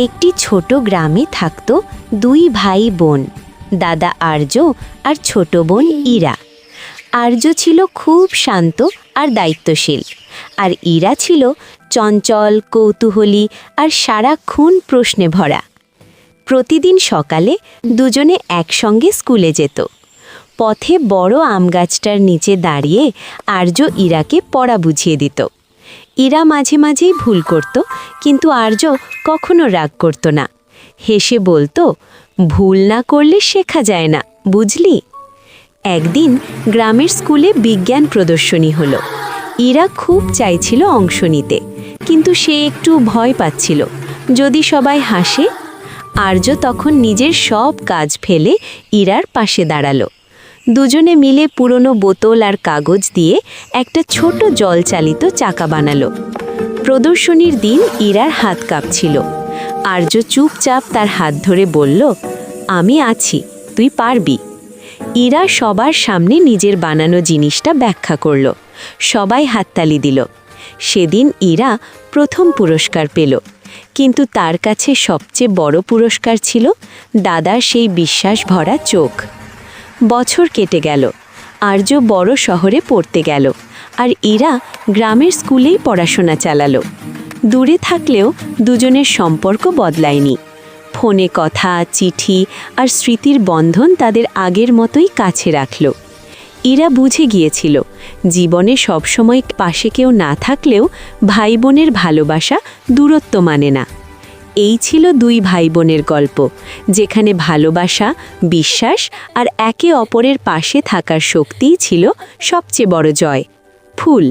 একটি ছোট গ্রামে থাকত দুই ভাই বোন, দাদা আর্য আর ছোট বোন ইরা। আর্য ছিল খুব শান্ত আর দায়িত্বশীল, আর ইরা ছিল চঞ্চল, কৌতূহলী আর সারাক্ষণ প্রশ্নে ভরা। প্রতিদিন সকালে দুজনে একসঙ্গে স্কুলে যেত। পথে বড় আম গাছটার নিচে দাঁড়িয়ে আর্য ইরাকে পড়া বুঝিয়ে দিত। ইরা মাঝে মাঝেই ভুল করত, কিন্তু আর্য কখনো রাগ করত না। হেসে বলতো, ভুল না করলে শেখা যায় না, বুঝলি? একদিন গ্রামের স্কুলে বিজ্ঞান প্রদর্শনী হলো। ইরা খুব চাইছিল অংশ নিতে, কিন্তু সে একটু ভয় পাচ্ছিল, যদি সবাই হাসে। আর্য তখন নিজের সব কাজ ফেলে ইরার পাশে দাঁড়ালো। দুজনে মিলে পুরনো বোতল আর কাগজ দিয়ে একটা ছোট জলচালিত চাকা বানালো। প্রদর্শনীর দিন ইরার হাত কাঁপছিল। আর্য চুপচাপ তার হাত ধরে বলল, আমি আছি, তুই পারবি। ইরা সবার সামনে নিজের বানানো জিনিসটা ব্যাখ্যা করল। সবাই হাততালি দিল। সেদিন ইরা প্রথম পুরস্কার পেল, কিন্তু তার কাছে সবচেয়ে বড় পুরস্কার ছিল দাদার সেই বিশ্বাস ভরা চোখ। বছর কেটে গেল। আর্য বড় শহরে পড়তে গেল, আর ইরা গ্রামের স্কুলেই পড়াশোনা চালালো। দূরে থাকলেও দুজনের সম্পর্ক বদলায়নি। ফোনে কথা, চিঠি আর স্মৃতির বন্ধন তাদের আগের মতোই কাছে রাখল। ইরা বুঝে গিয়েছিল, জীবনে সবসময় পাশে কেউ না থাকলেও ভাই বোনের ভালোবাসা দূরত্ব মানে না। এই ছিল দুই ভাই বোনের গল্প, যেখানে ভালোবাসা, বিশ্বাস আর একে অপরের পাশে থাকার শক্তিই ছিল সবচেয়ে বড় জয়। ফুল।